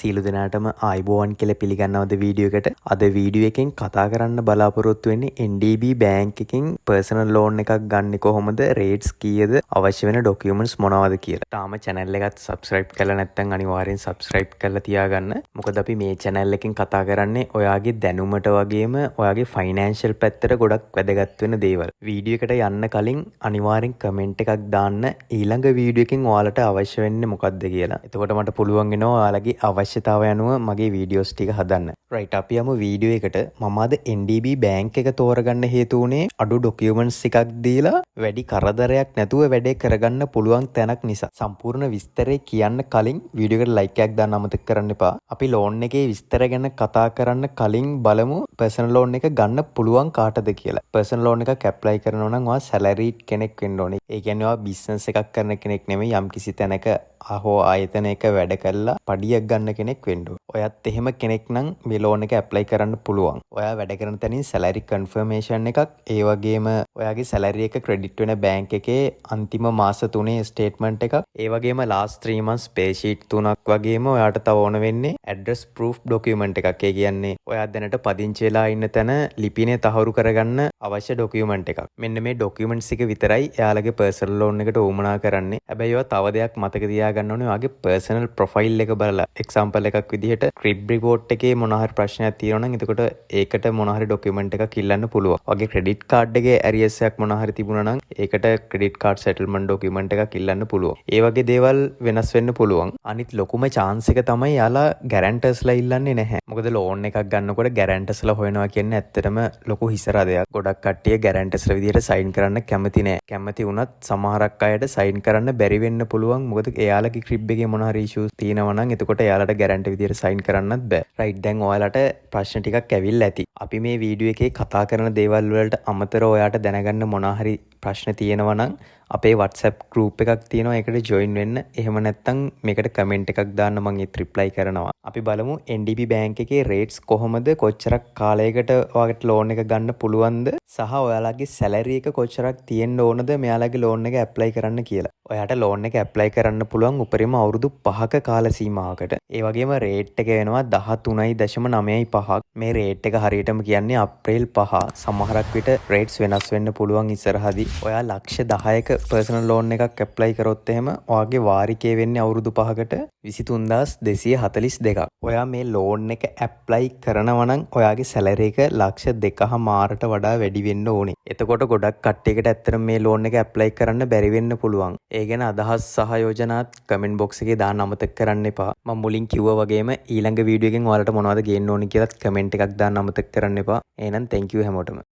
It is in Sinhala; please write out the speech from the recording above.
සියලු දෙනාටම ආයිබෝවන් කියලා පිළිගන්නවද වීඩියෝ එකට. අද වීඩියෝ එකෙන් කතා කරන්න බලාපොරොත්තු වෙන්නේ NDB බැංක් එකකින් පර්සනල් ලෝන් එකක් ගන්න කොහොමද, රේට්ස් කීයද, අවශ්‍ය වෙන ඩොකියුමන්ට්ස් මොනවද කියලා. තාම channel එකත් subscribe කරලා නැත්නම් අනිවාර්යෙන් subscribe කරලා තියාගන්න. මොකද අපි මේ channel එකෙන් කතා කරන්නේ ඔයාගේ දැනුමට වගේම ඔයාගේ financial පැත්තට ගොඩක් වැදගත් වෙන දේවල්. වීඩියෝ එකට යන්න කලින් අනිවාර්යෙන් comment එකක් දාන්න ඊළඟ වීඩියෝ එකෙන් ඔයාලට අවශ්‍ය වෙන්නේ මොකක්ද කියලා. එතකොට මට පුළුවන් වෙනවා ඔයාලගේ අවශ්‍යතාවය අනුව මගේ වීඩියෝස් ටික හදන්න. රයිට්, අපි යමු වීඩියෝ එකට. මම අද NDB බැංක් එක තෝරගන්න හේතු වුණේ අඩු ඩොකියුමන්ට්ස් එකක් දීලා වැඩි කරදරයක් නැතුව වැඩේ කරගන්න පුළුවන් තැනක් නිසා. සම්පූර්ණ විස්තරේ කියන්න කලින් වීඩියෝ එකට ලයික් එකක් දාන්න අමතක කරන්න එපා. අපි ලෝන් එකේ විස්තර ගැන කතා කරන්න කලින් බලමු පර්සනල් ලෝන් එක ගන්න පුළුවන් කාටද කියලා. පර්සනල් ලෝන් එකක් ඇප්ලයි කරනවා නම් ඔයා සැලරිඩ් කෙනෙක් වෙන්න ඕනේ. ඒ කියන්නේ ඔයා බිස්නස් එකක් කරන කෙනෙක් නෙමෙයි, යම්කිසි තැනක හෝ ආයතනයක වැඩ කරලා පඩියක් ගන්න කෙනෙක් වෙන්න ඕනේ. ඔයත් එහෙම කෙනෙක් නම් මේ ලෝන් එක ඇප්ලයි කරන්න පුළුවන්. ඔයා වැඩ කරන තැනින් සැලරි කන්ෆර්මේෂන් එකක්, ඒ වගේම ඔයාගේ සැලරි එක ක්‍රෙඩිට් වෙන බැංක් එකේ අන්තිම මාස 3 ස්ටේට්මන්ට් එකක්, ඒ වගේම ලාස්ට් 3 months පේ ෂීට් 3ක් වගේම ඔයාට තව ඕන වෙන්නේ ඇඩ්‍රස් ප්‍රූෆ් ඩොකියුමන්ට් එකක්. ඒ කියන්නේ ඔයා දැනට පදිංචි වෙලා ඉන්න තැන ලිපිනේ තහවුරු කරගන්න අවශ්‍ය ඩොකියුමන්ට් එකක්. මෙන්න මේ ඩොකියුමන්ට්ස් එක විතරයි එයාලගේ පර්සනල් ලෝන් එකට උවමනා කරන්නේ. හැබැයි ඔයා තව දෙයක් මතක තියාගන්න ඕනේ. ඔයාගේ පර්සනල් ප්‍රොෆයිල් එක බලලා, එක්සැම්පල් එකක් විදිහට ක්‍රිඩිට් රිපෝට් එකේ මොන හරි ප්‍රශ්නයක් තියෙනවා නම් එතකොට ඒකට මොන හරි ඩොකියුමන්ට් එකක් ඉල්ලන්න පුළුවන්. ඔයාගේ ක්‍රෙඩිට් කාඩ් එකේ ඇරියස් එකක් මොන හරි තිබුණා නම් ඒකට ක්‍රෙඩිට් කාඩ් සෙටල්මන්ට් ඩොකියුමන්ට් එකක් ඉල්ලන්න පුළුවන්. ඒ වගේ දේවල් වෙනස් වෙන්න පුළුවන්. අනිත් ලොකුම chance එක තමයි යාලා ගැරන්ටර්ස්ලා ඉල්ලන්නේ නැහැ. මොකද ලෝන් එකක් ගන්නකොට ගැරන්ටර්ස්ලා හොයනවා කියන්නේ ඇත්තටම ලොකු හිසරදයක්. ගොඩක් කට්ටිය ගැරන්ටර්ස්ලා විදිහට සයින් කරන්න කැමති නැහැ. කැමති වුණත් සමහරක් අයට සයින් කරන්න බැරි වෙන්න පුළුවන්. මොකද එයාලගේ ක්‍රිබ් එකේ මොන හරි ඉෂුස් තියෙනවා නම් එතකොට එයාලට ගැරන්ටි විදිහට සයින් කරන්නත් බෑ. රයිට්, දැන් ඔයාලට ප්‍රශ්න ටිකක් ඇවිල්ලා ඇති. අපි මේ වීඩියෝ එකේ කතා කරන දේවල් වලට අමතරව ඔයාට දැනගන්න මොන හරි ප්‍රශ්න තියෙනවා නම් අපේ WhatsApp group එකක් තියෙනවා. ඒකට join වෙන්න. එහෙම නැත්නම් මේකට comment එකක් දාන්න, මම ඒත් reply කරනවා. අපි බලමු NDB බැංක් එකේ rates කොහොමද, කොච්චරක් කාලයකට ඔයාලට loan එක ගන්න පුළුවන්ද, සහ ඔයාලගේ salary එක කොච්චරක් තියෙන්න ඕනද මෙයාලගේ loan එක apply කරන්න කියලා. ඔයාට loan එක apply කරන්න පුළුවන් උපරිම අවුරුදු 5ක කාල සීමාවකට. ඒ වගේම rate එක වෙනවා 13.95ක්. මේ rate එක හරියටම කියන්නේ අප්‍රේල් 5. සමහරක් විට rates වෙනස් වෙන්න පුළුවන් ඉස්සරහදී. ඔයා ලක්ෂ 10ක පර්සනල් ලෝන් එකක් ඇප්ලයි කරොත් එහෙම ඔයාගේ වාරිකය වෙන්නේ අවුරුදු 5කට 23242ක්. ඔයා මේ ලෝන් එක ඇප්ලයි කරනවා නම් ඔයාගේ සැලරි එක ලක්ෂ 2.5ට වඩා වැඩි වෙන්න ඕනේ. එතකොට ගොඩක් කට්ටියකට ඇත්තටම මේ ලෝන් එක ඇප්ලයි කරන්න බැරි වෙන්න පුළුවන්. ඒ ගැන අදහස් සහ යෝජනාත් කමෙන්ට් බොක්ස් එකේ දාන්න අමතක කරන්න එපා. මම මුලින් කිව්වා වගේම ඊළඟ වීඩියෝ එකෙන් ඔයාලට මොනවද ගේන්න ඕනේ කියලාත් කමෙන්ට් එකක් දාන්න අමතක කරන්න එපා. එහෙනම් thank you හැමෝටම.